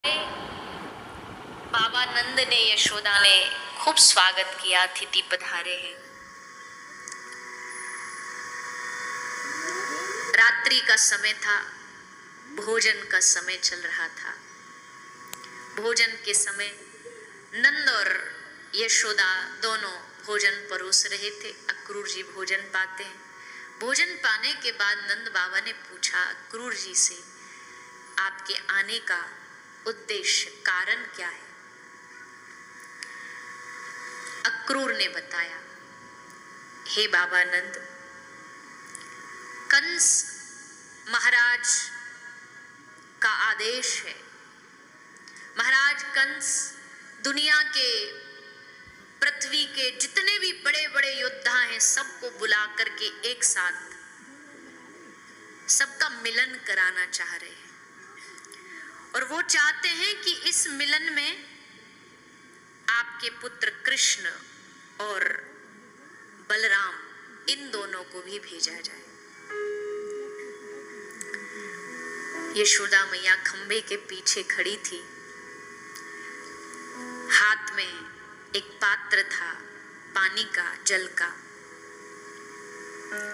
बाबा नंद ने यशोदा ने खूब स्वागत किया। अतिथि पधारे हैं। रात्रि का समय था, भोजन का समय चल रहा था। भोजन के समय नंद और यशोदा दोनों भोजन परोस रहे थे। अक्रूर जी भोजन पाते हैं। भोजन पाने के बाद नंद बाबा ने पूछा अक्रूर जी से, आपके आने का उद्देश्य, कारण क्या है? अक्रूर ने बताया, हे बाबा नंद, कंस महाराज का आदेश है। महाराज कंस दुनिया के, पृथ्वी के जितने भी बड़े बड़े योद्धा हैं सबको बुला करके एक साथ सबका मिलन कराना चाह रहे हैं। और वो चाहते हैं कि इस मिलन में आपके पुत्र कृष्ण और बलराम, इन दोनों को भी भेजा जाए। यशोदा मैया खंबे के पीछे खड़ी थी। हाथ में एक पात्र था पानी का, जल का।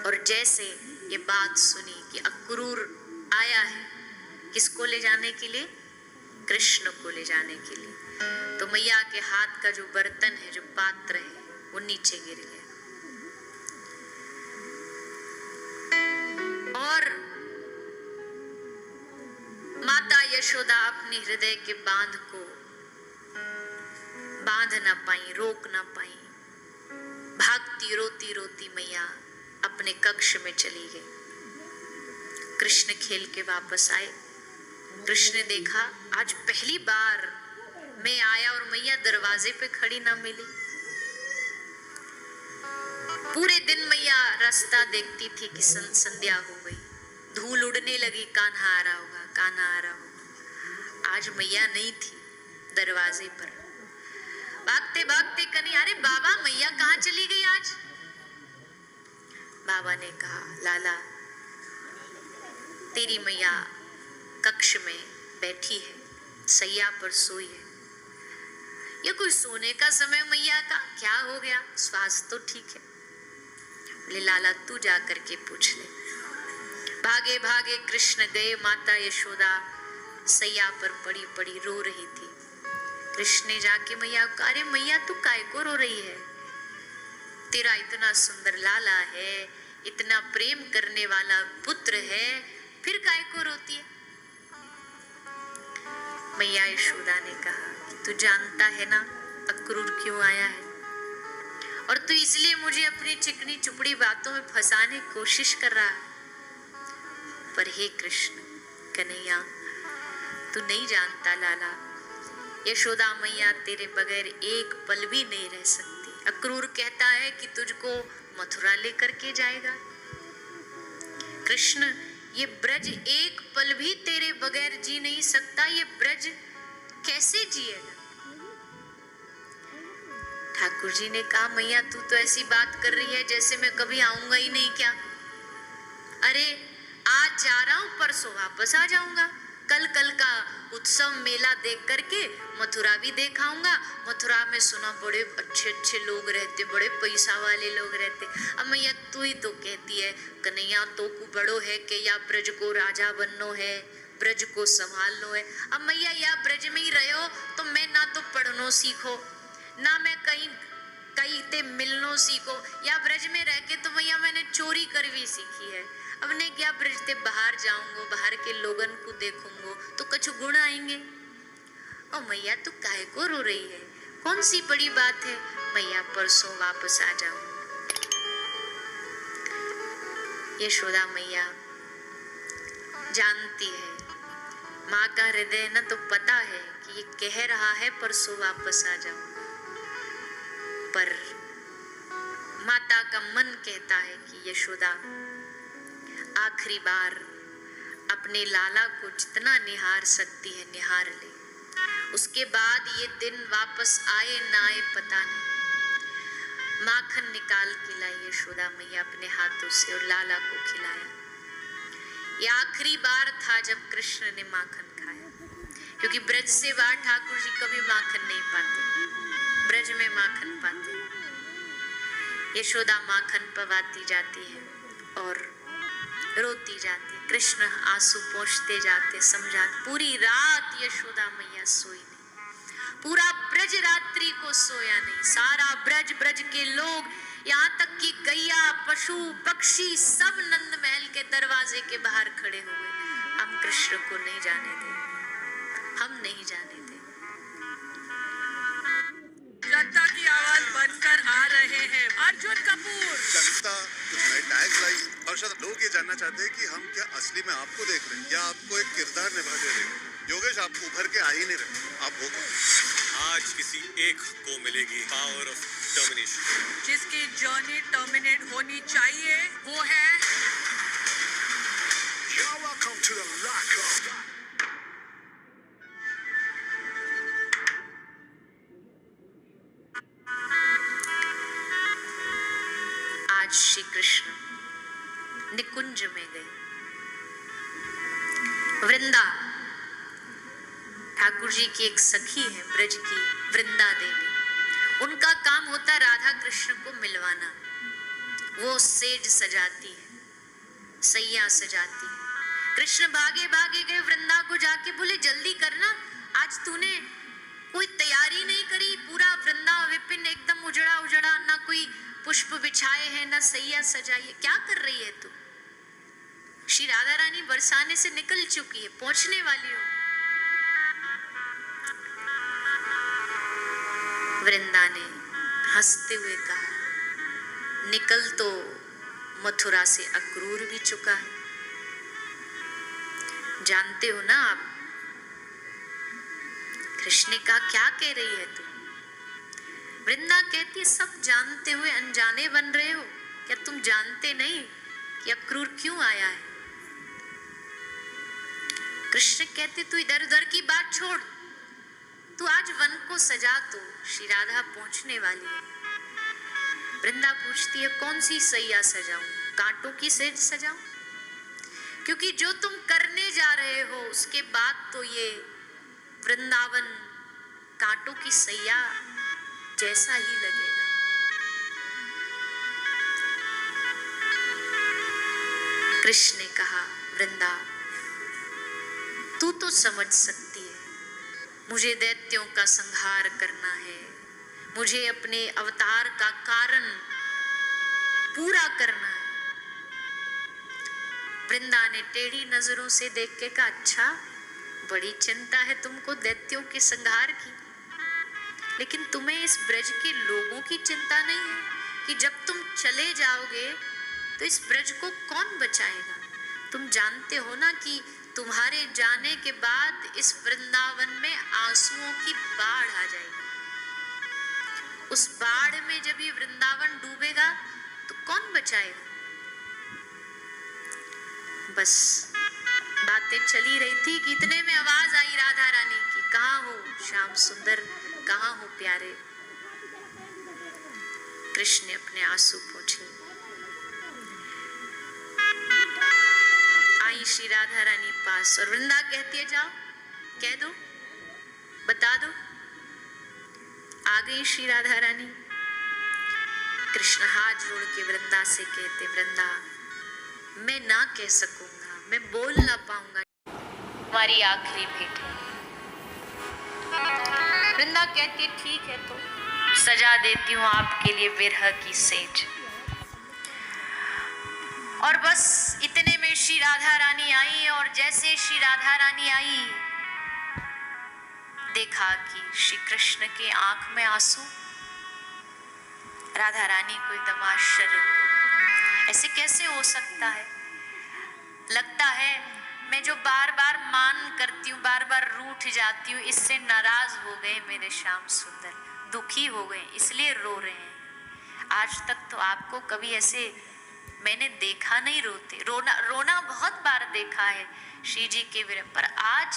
और जैसे ये बात सुनी कि अक्रूर आया है, किसको ले जाने के लिए? कृष्ण को ले जाने के लिए, तो मैया के हाथ का जो बर्तन है, जो पात्र है, वो नीचे गिर गया। और माता यशोदा अपने हृदय के बांध को बांध ना पाई, रोक ना पाई। भागती रोती रोती मैया अपने कक्ष में चली गई। कृष्ण खेल के वापस आए। कृष्ण ने देखा आज पहली बार मैं आया और मैया दरवाजे पे खड़ी ना मिली। पूरे दिन मैया रास्ता देखती थी कि संध्या हो गई, धूल उड़ने लगी, कान्हा आ रहा होगा, कान्हा आ रहा होगा। आज मैया नहीं थी दरवाजे पर। भागते भागते कनी, अरे बाबा मैया कहाँ चली गई आज? बाबा ने कहा, लाला तेरी मैया कक्ष में बैठी है, सैया पर सोई है। ये कोई सोने का समय मैया का? क्या हो गया? स्वास्थ्य तो ठीक है। बोले लाला तू जा करके पूछ ले। भागे भागे कृष्ण गए। माता यशोदा सैया पर पड़ी पड़ी रो रही थी। कृष्ण ने जाके मैया को, अरे मैया तू काय को रो रही है? तेरा इतना सुंदर लाला है, इतना प्रेम करने वाला पुत्र है, फिर काय को रोती है? मैया यशोदा ने कहा, तू जानता है ना अक्रूर क्यों आया है, और तू इसलिए मुझे अपनी चिकनी चुपड़ी बातों में फंसाने की कोशिश कर रहा है। पर हे कृष्ण कन्हैया, तू नहीं जानता लाला, यशोदा मैया तेरे बगैर एक पल भी नहीं रह सकती। अक्रूर कहता है कि तुझको मथुरा लेकर के जाएगा। कृष्ण, ये ब्रज एक पल भी तेरे बगैर जी नहीं सकता। ये ब्रज कैसे जिएगा? ठाकुर जी ने कहा, मैया तू तो ऐसी बात कर रही है जैसे मैं कभी आऊंगा ही नहीं क्या? अरे आज जा रहा हूं, परसों वापस आ जाऊंगा। कल का उत्सव मेला देख करके मथुरा भी देखाऊंगा। मथुरा में सुना बड़े अच्छे अच्छे लोग रहते, बड़े पैसा वाले लोग रहते। अब मैया तू ही तो कहती है कन्हैया तो को बड़ो है कि या ब्रज को राजा बननो है, ब्रज को संभालनो है। अब मैया या ब्रज में ही रहो तो मैं ना तो पढ़नो सीखो, ना मैं कहीं ते मिलनो सीखो, या ब्रज में रह के तो मैया मैंने चोरी करवी सीखी है। अब ने क्या ब्रज ते बाहर जाऊंगो, बाहर के लोगन को देखूंगो तो कुछ गुण आएंगे। और मैया तू काहे को रो रही है? कौन सी बड़ी बात है? मैया परसों वापस आ जाऊं। यशोदा मैया जानती है, माँ का हृदय न तो पता है कि ये कह रहा है परसों वापस आ जाऊं, पर माता का मन कहता है कि यशोदा आखिरी बार अपने लाला को जितना निहार सकती है निहार ले। उसके बाद ये दिन वापस आए ना आए पता नहीं। माखन निकाल के लाई यशोदा मैया अपने हाथों से और लाला को खिलाया। ये आखिरी बार था जब कृष्ण ने माखन खाया। क्योंकि ब्रज से बाहर ठाकुर जी कभी माखन नहीं पाते, ब्रज में माखन पाते। यशोदा माखन पवाती जाती है और रोती जाती, कृष्ण आंसू पोंछते जाते, समझाते। पूरी रात यशोदा मैया सोई नहीं, पूरा ब्रज रात्रि को सोया नहीं। सारा ब्रज, ब्रज के लोग, यहाँ तक कि गैया, पशु, पक्षी सब नंद महल के दरवाजे के बाहर खड़े हुए। हम कृष्ण को नहीं जाने देंगे, हम नहीं जाने देंगे। जनता की आवाज बनकर आ रहे हैं अर्जुन कपूर। जनता कुछ नए टैग्स लाई और शायद लोग ये जानना चाहते हैं कि हम क्या असली में आपको देख रहे हैं या आपको एक किरदार निभाते रहे हैं। योगेश, आप उभर के आ ही नहीं रहे, आप हो कौन? आज किसी एक को मिलेगी पावर ऑफ टर्मिनेशन। जिसकी जर्नी टर्मिनेट होनी चाहिए वो है Welcome to the lockup. आज श्री कृष्ण निकुंज में गए। वृंदा, ठाकुर जी की एक सखी है ब्रज की, वृंदा देवी। उनका काम होता है राधा कृष्ण को मिलवाना। वो सेज सजाती है, सैया सजाती है। कृष्ण भागे भागे गए, वृंदा को जाके बोले जल्दी करना, आज तूने कोई तैयारी नहीं करी। पूरा वृंदा विपिन एकदम उजड़ा उजड़ा, ना कोई पुष्प बिछाए हैं, ना सैया सजाई है, क्या कर रही है तू? श्री राधा रानी बरसाने से निकल चुकी है, पहुंचने वाली हो। वृंदा ने हंसते हुए कहा, निकल तो मथुरा से अक्रूर भी चुका है, जानते हो ना आप। कृष्ण ने कहा, क्या कह रही है तू? वृंदा कहती है, सब जानते हुए अनजाने बन रहे हो क्या? तुम जानते नहीं कि अक्रूर क्यों आया है? कृष्ण कहते, तू इधर उधर की बात छोड़, तू आज वन को सजा, तो श्री राधा पहुंचने वाली है। वृंदा पूछती है, कौन सी सैया सजाऊं? कांटों की सेज सजाऊं? क्योंकि जो तुम करने जा रहे हो उसके बाद तो ये वृंदावन कांटों की सैया जैसा ही लगेगा। कृष्ण ने कहा, वृंदा तू तो समझ सकती है, मुझे दैत्यों का संहार करना है, मुझे अपने अवतार का कारण पूरा करना है। वृंदा ने टेढ़ी नजरों से देख के कहा, अच्छा बड़ी चिंता है तुमको दैत्यों के संहार की, लेकिन तुम्हें इस ब्रज के लोगों की चिंता नहीं है कि जब तुम चले जाओगे तो इस ब्रज को कौन बचाएगा? तुम जानते हो ना कि तुम्हारे जाने के बाद इस वृंदावन में आंसुओं की बाढ़ आ जाएगी। उस बाढ़ में जब ये वृंदावन डूबेगा तो कौन बचाएगा? बस बातें चली रही थी कि इतने में आवाज आई राधा रानी की, कहाँ हो श्याम सुंदर, कहाँ हो प्यारे? कृष्ण ने अपने आंसू पोंछे। आई श्री राधा रानी पास और वृंदा कहती है, जाओ कह दो, बता दो। आ गई श्री राधा रानी। कृष्ण हाथ जोड़ के वृंदा से कहते, वृंदा मैं ना कह सकूंगा, मैं बोल ना पाऊंगा, हमारी आखिरी भेंट है। वृंदा कहती है, ठीक है तो सजा देती हूँ आपके लिए विरह की सेज। और बस इतने में श्री राधा रानी आई, और जैसे श्री राधा रानी आई देखा कि श्री कृष्ण के आंख में आंसू। राधा रानी को एकदम आश्चर्य, ऐसे कैसे हो सकता है? लगता है मैं जो बार बार मान करती हूँ, बार बार रूठ जाती हूँ, इससे नाराज हो गए मेरे श्याम सुंदर, दुखी हो गए, इसलिए रो रहे हैं। आज तक तो आपको कभी ऐसे मैंने देखा नहीं रोते। रोना बहुत बार देखा है श्री जी के विरह, पर आज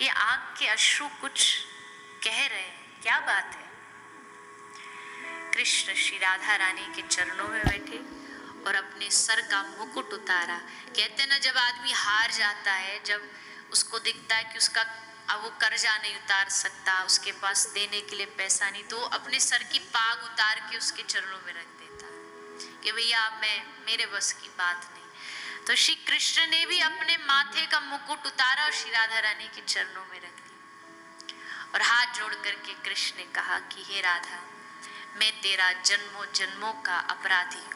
ये आंख के अश्रु कुछ कह रहे हैं, क्या बात है? कृष्ण श्री राधा रानी के चरणों में बैठे और अपने सर का मुकुट उतारा। कहते हैं ना, जब आदमी हार जाता है, जब उसको दिखता है कि उसका अब वो कर्जा नहीं उतार सकता, उसके पास देने के लिए पैसा नहीं, तो अपने सर की पाग उतार के उसके चरणों में रख देता कि भैया मेरे बस की बात नहीं। तो श्री कृष्ण ने भी अपने माथे का मुकुट उतारा और श्री राधा रानी के चरणों में रख दिया और हाथ जोड़ करके कृष्ण ने कहा कि हे राधा, मैं तेरा जन्मों जन्मों का अपराधी हूँ,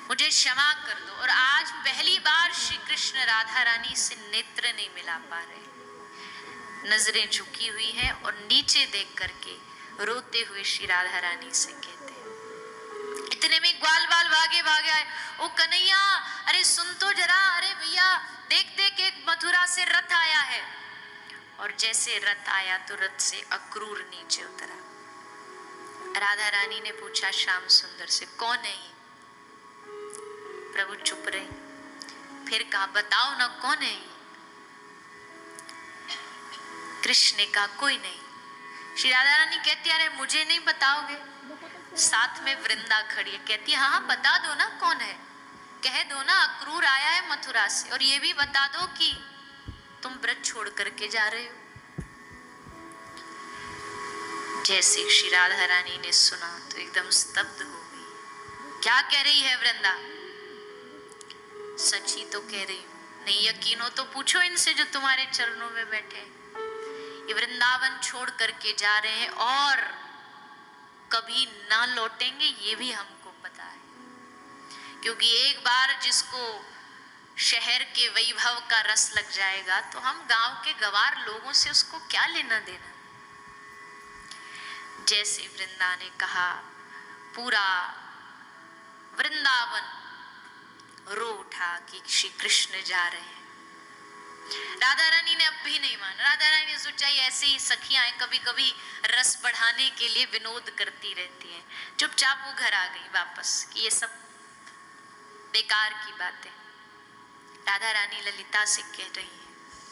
मुझे क्षमा कर दो। और आज पहली बार श्री कृष्ण राधा रानी से नेत्र नहीं मिला पा रहे, नजरें झुकी हुई हैं और नीचे देख करके रोते हुए श्री राधा रानी से कहते हैं। इतने में ग्वाल बाल भागे आए, ओ कन्हैया अरे सुन तो जरा, अरे भैया देख देख एक मथुरा से रथ आया है। और जैसे रथ आया तो रथ से अक्रूर नीचे उतरा। राधा रानी ने पूछा श्याम सुंदर से, कौन है ये? प्रभु चुप रहे, फिर कहा बताओ ना कौन है ये? कृष्ण ने कहा कोई नहीं। श्री राधा रानी कहती अरे मुझे नहीं बताओगे? साथ में वृंदा खड़ी है, कहती है हाँ बता दो ना कौन है, कह दो ना अक्रूर आया है मथुरा से, और ये भी बता दो कि तुम व्रत छोड़ करके जा रहे हो। जैसे श्री राधा रानी ने सुना तो एकदम स्तब्ध हो गई। क्या कह रही है वृंदा? सच्ची तो कह रही हूं, नहीं यकीन हो तो पूछो इनसे जो तुम्हारे चरणों में बैठे। ये वृंदावन छोड़ करके जा रहे हैं और कभी ना लौटेंगे, ये भी हमको पता है, क्योंकि एक बार जिसको शहर के वैभव का रस लग जाएगा तो हम गांव के गवार लोगों से उसको क्या लेना देना। जैसे वृंदा ने कहा, पूरा वृंदावन रो उठा कि श्री कृष्ण जा रहे हैं। राधा रानी ने अब भी नहीं माना। राधा रानी ने सोचा ऐसे ही सखियां कभी कभी रस बढ़ाने के लिए विनोद करती रहती हैं। चुपचाप वो घर आ गई वापस कि ये सब बेकार की बातें। राधा रानी ललिता से कह रही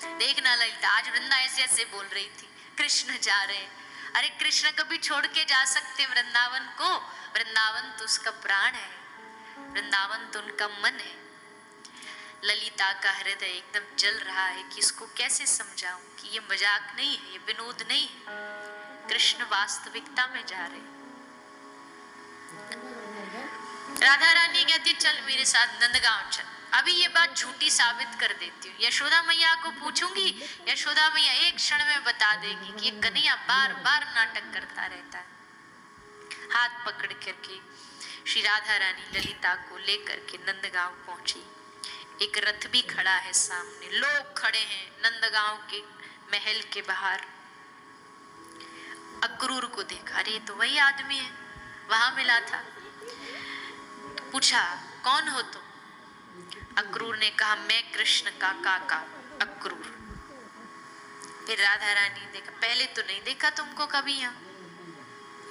है, देखना ललिता आज वृंदा ऐसे ऐसे बोल रही थी, कृष्ण जा रहे हैं। अरे कृष्ण कभी छोड़ के जा सकते वृंदावन को? वृंदावन तो उसका प्राण है, वृंदावन तो उनका मन है। ललिता का हृदय एकदम जल रहा है कि इसको कैसे समझाऊं कि ये मजाक नहीं है, ये विनोद नहीं है, कृष्ण वास्तविकता में जा रहे हैं। राधा रानी कहती चल मेरे साथ नंदगांव चल, अभी ये बात झूठी साबित कर देती हूँ। यशोदा मैया को पूछूंगी, यशोदा मैया एक क्षण में बता देगी कि ये कन्हैया बार बार नाटक करता रहता है। हाथ पकड़ करके श्री राधा रानी ललिता को लेकर के नंदगांव पहुंची। एक रथ भी खड़ा है सामने, लोग खड़े हैं नंदगांव के महल के बाहर। अक्रूर को देखा, अरे तो वही आदमी है, वहां मिला था। पूछा कौन हो तुम? अक्रूर ने कहा मैं कृष्ण का काका अक्रूर। फिर राधा रानी ने देखा, पहले तो नहीं देखा तुमको कभी, यहाँ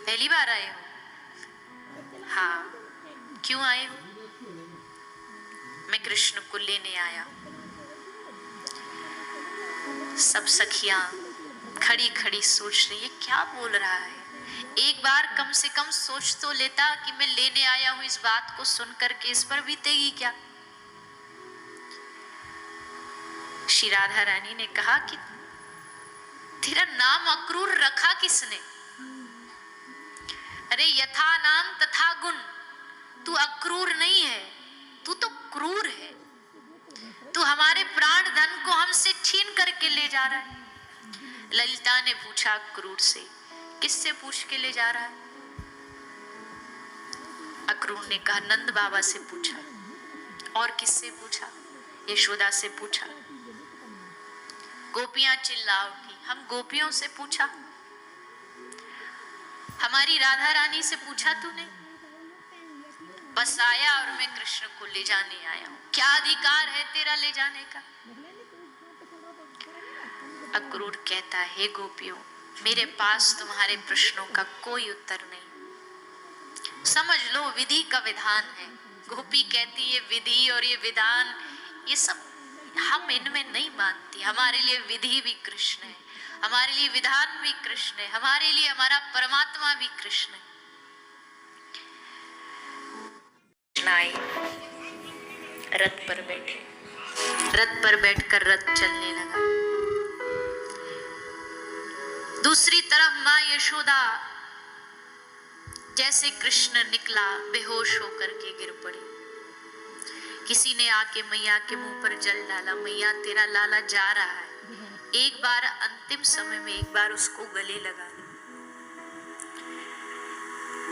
पहली बार आए हो? हाँ, क्यों आए हो? मैं कृष्ण को लेने आया। सब सखियां खड़ी खड़ी सोच रही है क्या बोल रहा है। एक बार कम से कम सोच तो लेता कि मैं लेने आया हूं, इस बात को सुनकर के इस पर बीतेगी क्या। श्री राधा रानी ने कहा कि तेरा नाम अक्रूर रखा किसने? अरे यथा नाम तथा गुण, तू अक्रूर नहीं है, तू तो क्रूर है। तू हमारे प्राण धन को हमसे छीन करके ले जा रहा है। ललिता ने पूछा अक्रूर से, किससे पूछ के ले जा रहा है? अक्रूर ने कहा नंद बाबा से पूछा। और किससे पूछा? यशोदा से पूछा। गोपियां चिल्ला उठी, हम गोपियों से पूछा? हमारी राधा रानी से पूछा तूने? बस आया और मैं कृष्ण को ले जाने आया हूं। क्या अधिकार है तेरा ले जाने का? अक्रूर कहता है गोपियों, मेरे पास तुम्हारे प्रश्नों का कोई उत्तर नहीं। समझ लो विधि का विधान है। गोपी कहती है विधि और ये विधान, ये सब हम इनमें नहीं मानती। हमारे लिए विधि भी कृष्ण है, हमारे लिए विधान भी कृष्ण है, हमारे लिए हमारा परमात्मा भी कृष्ण है। रथ पर बैठे, रथ पर बैठकर रथ चलने लगा। दूसरी तरफ माँ यशोदा जैसे कृष्ण निकला बेहोश होकर के गिर पड़ी। किसी ने आके मैया के मुंह पर जल डाला, मैया तेरा लाला जा रहा है, एक बार अंतिम समय में एक बार उसको गले लगा ले।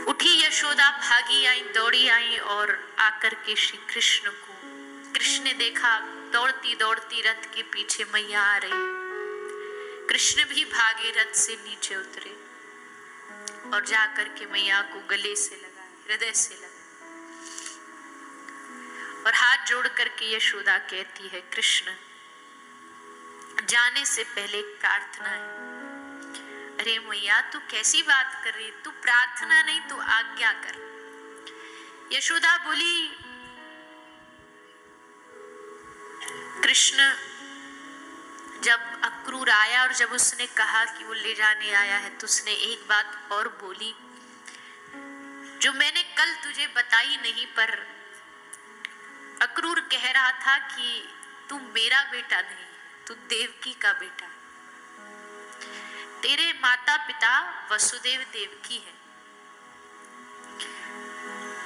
उठी यशोदा, भागी आई, दौड़ी आई और आकर के श्री कृष्ण को, कृष्ण ने देखा दौड़ती दौड़ती रथ के पीछे मैया आ रही। कृष्ण भी भागे, रथ से नीचे उतरे और जाकर के मैया को गले से लगाए, हृदय से लगाए और हाथ जोड़ करके यशोदा कहती है, कृष्ण जाने से पहले एक प्रार्थना है। अरे मैया तू कैसी बात कर रही, तू प्रार्थना नहीं तू आज्ञा कर। यशोदा बोली, कृष्ण जब अक्रूर आया और जब उसने कहा कि वो ले जाने आया है तो उसने एक बात और बोली जो मैंने कल तुझे बताई नहीं, पर अक्रूर कह रहा था कि तू मेरा बेटा नहीं, तू देवकी का बेटा है। तेरे माता पिता वसुदेव देवकी है।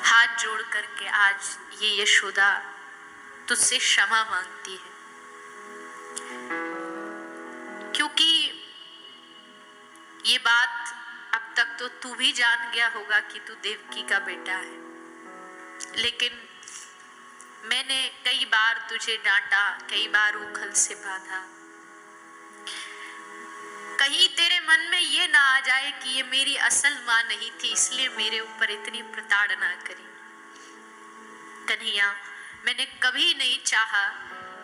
हाथ जोड़ करके आज ये यशोदा तुझसे क्षमा मांगती है, क्योंकि ये बात अब तक तो तू भी जान गया होगा कि तू देवकी का बेटा है, लेकिन मैंने कई बार तुझे डांटा, कई बार उखल से बांधा। कहीं तेरे मन में ये ना आ जाए कि ये मेरी असल माँ नहीं थी, इसलिए मेरे ऊपर इतनी प्रताड़ना करी। कन्हैया, मैंने कभी नहीं चाहा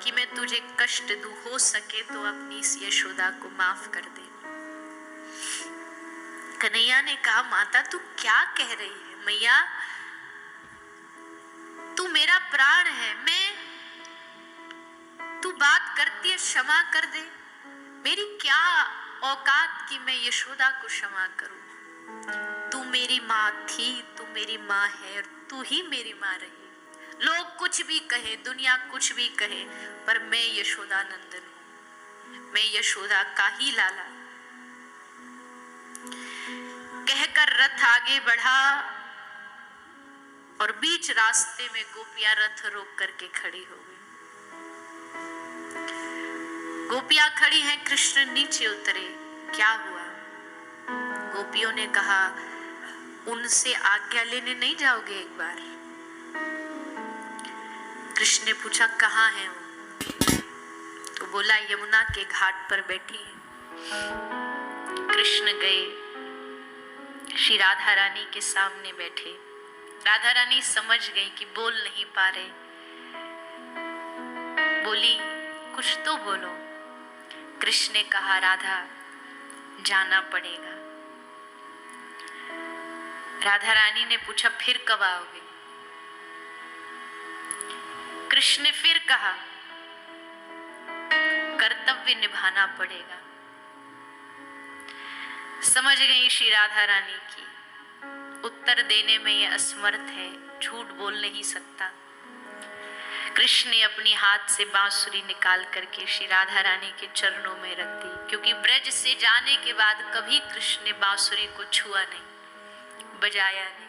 कि मैं तुझे कष्ट दूं, हो सके तो अपनी इस यशोदा को माफ कर दे। कन्हैया ने कहा, माता तू क्या कह रही है? मैया तू मेरा प्राण है, तू बात करती है क्षमा कर दे। मेरी क्या औकात कि मैं यशोदा को क्षमा करूं? तू मेरी माँ थी, तू मेरी माँ है और तू ही मेरी माँ रही। लोग कुछ भी कहे, दुनिया कुछ भी कहे, पर मैं यशोदा नंदन हूं, मैं यशोदा का ही लाला। कहकर रथ आगे बढ़ा और बीच रास्ते में गोपियां रथ रोक करके खड़ी हो गई। गोपियां खड़ी हैं, कृष्ण नीचे उतरे। क्या हुआ? गोपियों ने कहा, उनसे आज्ञा लेने नहीं जाओगे एक बार? कृष्ण ने पूछा, कहाँ है वो? तो बोला, यमुना के घाट पर बैठी है। कृष्ण गए, श्री राधा रानी के सामने बैठे। राधा रानी समझ गई कि बोल नहीं पा रहे। बोली, कुछ तो बोलो। कृष्ण ने कहा, राधा जाना पड़ेगा। राधा रानी ने पूछा, फिर कब आओगे? कृष्ण ने फिर कहा, कर्तव्य निभाना पड़ेगा। समझ गई श्री राधा रानी की उत्तर देने में ये असमर्थ है, झूठ बोल नहीं सकता। कृष्ण ने अपनी हाथ से बांसुरी निकाल करके श्री राधा रानी के चरणों में रख दी, क्योंकि ब्रज से जाने के बाद कभी कृष्ण ने बांसुरी को छुआ नहीं, बजाया नहीं।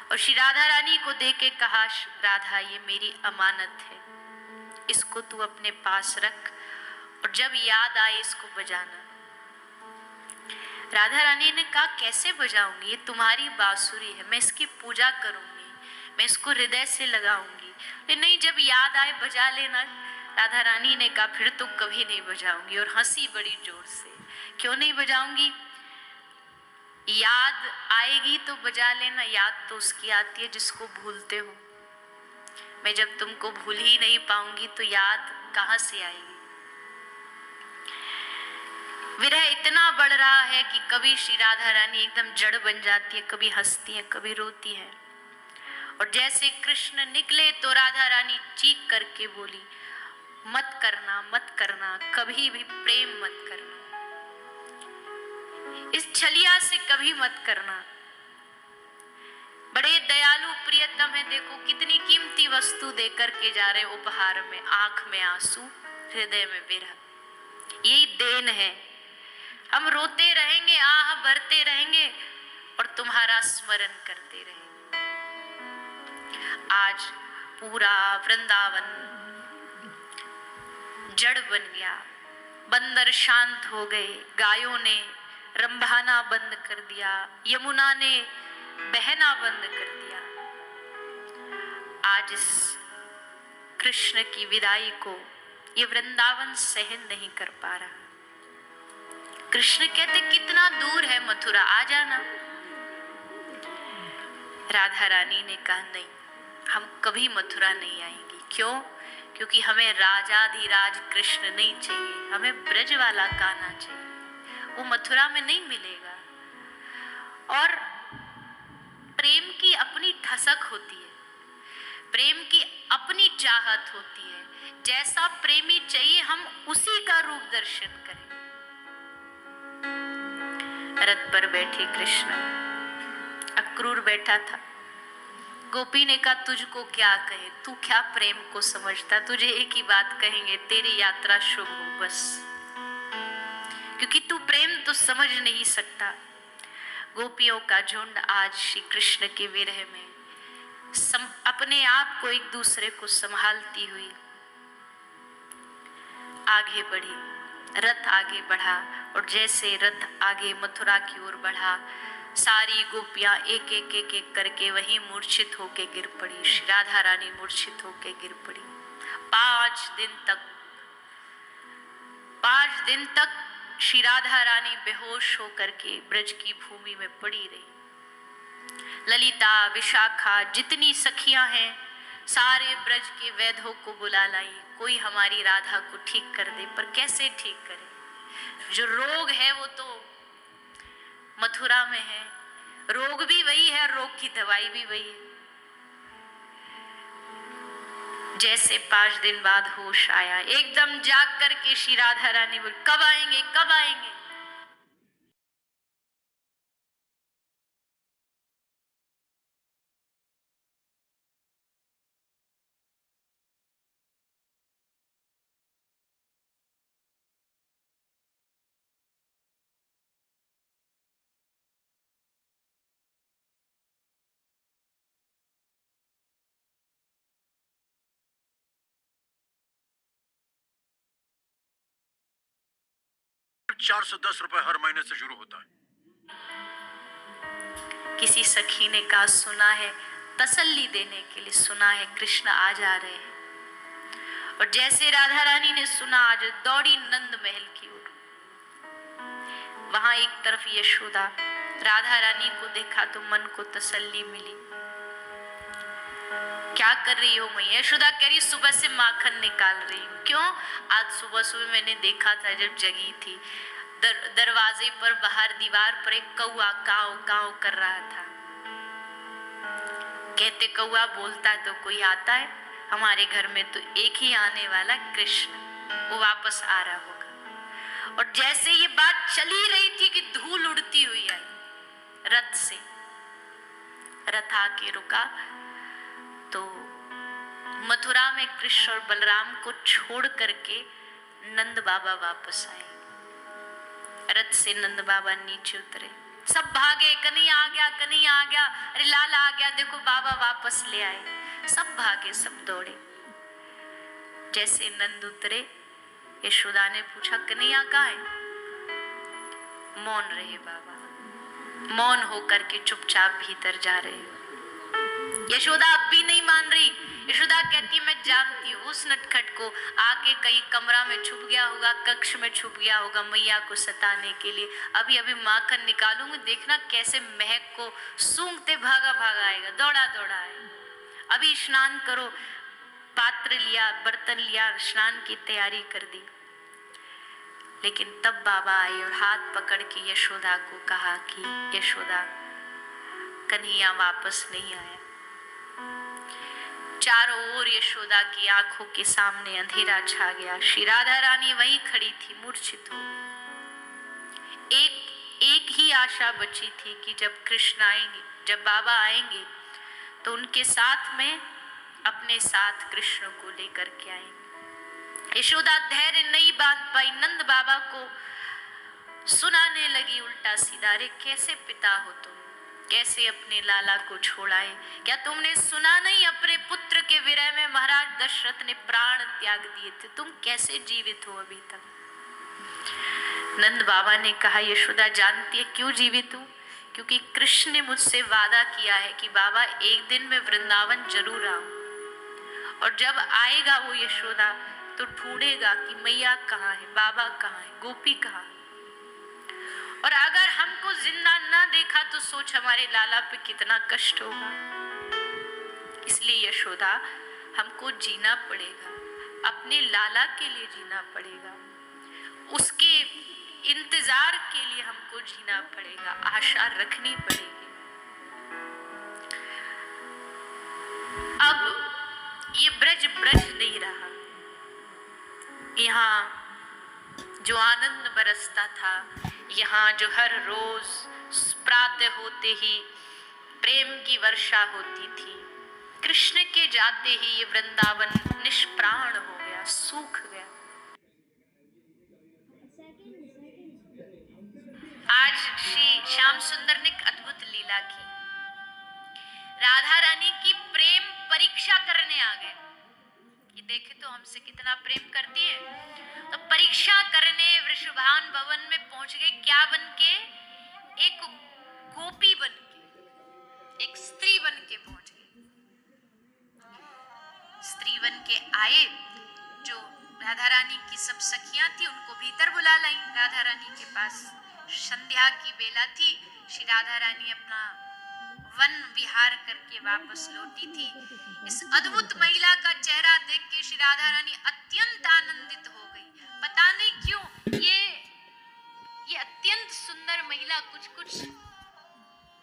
और श्री राधा रानी को दे के कहा, राधा ये मेरी अमानत है, इसको तू अपने पास रख और जब याद आए इसको बजाना। राधा रानी ने कहा, कैसे बजाऊंगी? ये तुम्हारी बांसुरी है, मैं इसकी पूजा करूंगी, मैं इसको हृदय से लगाऊंगी। नहीं, जब याद आए बजा लेना। राधा रानी ने कहा, फिर तो कभी नहीं बजाऊंगी, और हंसी बड़ी जोर से। क्यों नहीं बजाऊंगी? याद आएगी तो बजा लेना। याद तो उसकी आती है जिसको भूलते हो। मैं जब तुमको भूल ही नहीं पाऊंगी तो याद कहाँ से आएगी? विरह इतना बढ़ रहा है कि कभी श्री राधा रानी एकदम जड़ बन जाती है, कभी हंसती है, कभी रोती है। और जैसे कृष्ण निकले तो राधा रानी चीख करके बोली, मत करना, मत करना, कभी भी प्रेम मत करना, इस छलिया से कभी मत करना। बड़े दयालु प्रियतम है, देखो कितनी कीमती वस्तु देकर के जा रहे उपहार में। आंख में आंसू, हृदय में विरह, यही देन है। हम रोते रहेंगे, आह भरते रहेंगे और तुम्हारा स्मरण करते रहेंगे। आज पूरा वृंदावन जड़ बन गया, बंदर शांत हो गए, गायों ने रंभाना बंद कर दिया, यमुना ने बहना बंद कर दिया। आज इस कृष्ण की विदाई को ये वृंदावन सहन नहीं कर पा रहा। कृष्ण कहते कितना दूर है मथुरा, आ जाना। राधा रानी ने कहा नहीं, हम कभी मथुरा नहीं आएंगी। क्यों? क्योंकि हमें राजाधिराज कृष्ण नहीं चाहिए, हमें ब्रज वाला कान्हा चाहिए, वो मथुरा में नहीं मिलेगा। और प्रेम की अपनी ठसक होती है, प्रेम की अपनी चाहत होती है। जैसा प्रेमी चाहिए हम उसी का रूप दर्शन करें। रथ पर बैठे कृष्ण, अक्रूर बैठा था। गोपी ने कहा तुझको क्या कहे, तू क्या प्रेम को समझता, तुझे एक ही बात कहेंगे, तेरी यात्रा शुभ हो बस, क्योंकि तू प्रेम तो समझ नहीं सकता। गोपियों का झुंड आज श्री कृष्ण के विरह में अपने आप को एक दूसरे को संभालती हुई आगे बढ़ी। रथ आगे बढ़ा और जैसे रथ आगे मथुरा की ओर बढ़ा, सारी गोपियां एक एक एक एक करके वहीं मूर्छित होके गिर पड़ी। श्री राधा रानी मूर्छित होके गिर पड़ी। 5 दिन तक श्री राधा रानी बेहोश होकर के ब्रज की भूमि में पड़ी रही। ललिता, विशाखा, जितनी सखियां हैं, सारे ब्रज के वैद्यों को बुला लाई, कोई हमारी राधा को ठीक कर दे। पर कैसे ठीक करे? जो रोग है वो तो मथुरा में है, रोग भी वही है, रोग की दवाई भी वही है। जैसे 5 दिन बाद होश आया, एकदम जाग करके श्री राधा रानी बोली कब आएंगे, कब आएंगे? ₹410 हर महीने से शुरू होता है। किसी सखी ने कहा सुना है, तसल्ली देने के लिए सुना है कृष्ण आ जा रहे हैं। और जैसे राधा रानी ने सुना, आज दौड़ी नंद महल की ओर। वहां एक तरफ यशोदा, राधा रानी को देखा तो मन को तसल्ली मिली। क्या कर रही हो मैया? यशोदा कह रही सुबह से माखन निकाल रही हूँ। क्यों? आज सुबह सुबह मैंने देखा था जब जगी थी, दरवाजे पर बाहर दीवार पर एक कौआ काव काव कर रहा था। कहते कौआ बोलता तो कोई आता है, हमारे घर में तो एक ही आने वाला कृष्ण, वो वापस आ रहा होगा। और जैसे ये बात चली रही थी कि धूल उड़ती हुई आई रथ से। रथ आके रुका तो मथुरा में कृष्ण और बलराम को छोड़ करके नंद बाबा वापस आए। रथ से नंद बाबा नीचे उतरे, सब भागे, कन्हैया आ गया, कन्हैया आ गया, अरे लाला आ गया, देखो बाबा वापस ले आए। सब भागे, सब दौड़े। जैसे नंद उतरे, यशोदा ने पूछा कन्हैया कहाँ है? मौन रहे बाबा, मौन होकर के चुपचाप भीतर जा रहे। यशोदा अब भी नहीं मान रही। यशोदा कहती मैं जानती हूँ उस नटखट को, आके कहीं कमरा में छुप गया होगा, कक्ष में छुप गया होगा मैया को सताने के लिए। अभी अभी माखन निकालूंगी, देखना कैसे महक को सूंघते भागा भागा आएगा, दौड़ा दौड़ा आएगा। अभी स्नान करो, पात्र लिया, बर्तन लिया, स्नान की तैयारी कर दी। लेकिन तब बाबा आए और हाथ पकड़ के यशोदा को कहा कि यशोदा, कन्हैया वापस नहीं आया। चारों ओर यशोदा की आंखों के सामने अंधेरा छा गया। श्री राधा रानी वहीं खड़ी थी, मूर्छित हो गई। एक ही आशा बची थी कि जब कृष्ण आएंगे, जब बाबा आएंगे तो उनके साथ में अपने साथ कृष्ण को लेकर के आएंगे। यशोदा धैर्य नहीं बांध पाई, नंद बाबा को सुना लगी उल्टा सीधा, अरे कैसे पिता हो तुम, कैसे अपने लाला को छोड़ाए? क्या तुमने सुना नहीं अपने पुत्र के विरह में महाराज दशरथ ने प्राण त्याग दिए थे, तुम कैसे जीवित हो अभी तक? नंद बाबा ने कहा, यशोदा जानती है क्यों जीवित हूं? क्योंकि कृष्ण ने मुझसे वादा किया है कि बाबा एक दिन मैं वृंदावन जरूर आऊं, और जब आएगा वो यशोदा तो ढूंढेगा कि मैया कहाँ है, बाबा कहाँ है, गोपी कहाँ है। और अगर हमको जिंदा ना देखा तो सोच हमारे लाला पे कितना कष्ट होगा। इसलिए यशोदा हमको जीना पड़ेगा, अपने लाला के लिए जीना पड़ेगा, उसके इंतजार के लिए हमको जीना पड़ेगा, आशा रखनी पड़ेगी। अब ये ब्रज नहीं रहा, यहाँ जो आनंद बरसता था, यहाँ जो हर रोज प्रातः होते ही प्रेम की वर्षा होती थी, कृष्ण के जाते ही ये वृंदावन निष्प्राण हो गया, सूख गया। आज श्री श्याम सुंदर ने एक अद्भुत लीला की, राधा रानी की प्रेम परीक्षा करने आ गए। ये देखे तो हमसे कितना प्रेम करती है, तो परीक्षा करने वृषभान भवन में पहुंच गए। क्या बन के? एक गोपी बन के, एक स्त्री बन के पहुंच गए। स्त्री बन के आए, जो राधा रानी की सब सखियां थी उनको भीतर बुला लाई राधा रानी के पास। संध्या की बेला थी, श्री राधा रानी अपना वन विहार करके वापस लौटी थी। इस अद्भुत महिला का चेहरा देख के श्री राधा रानी अत्यंत आनंदित हो गई। पता नहीं क्यों ये अत्यंत सुंदर महिला कुछ कुछ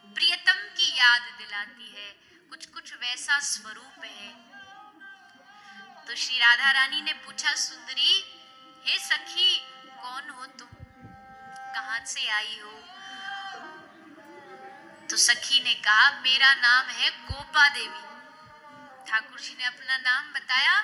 प्रियतम की याद दिलाती है, कुछ कुछ वैसा स्वरूप है। तो श्री राधा रानी ने पूछा, सुंदरी, हे सखी, कौन हो तुम, कहां से आई हो? तो सखी ने कहा, मेरा नाम है गोपा देवी। ठाकुर जी ने अपना नाम बताया,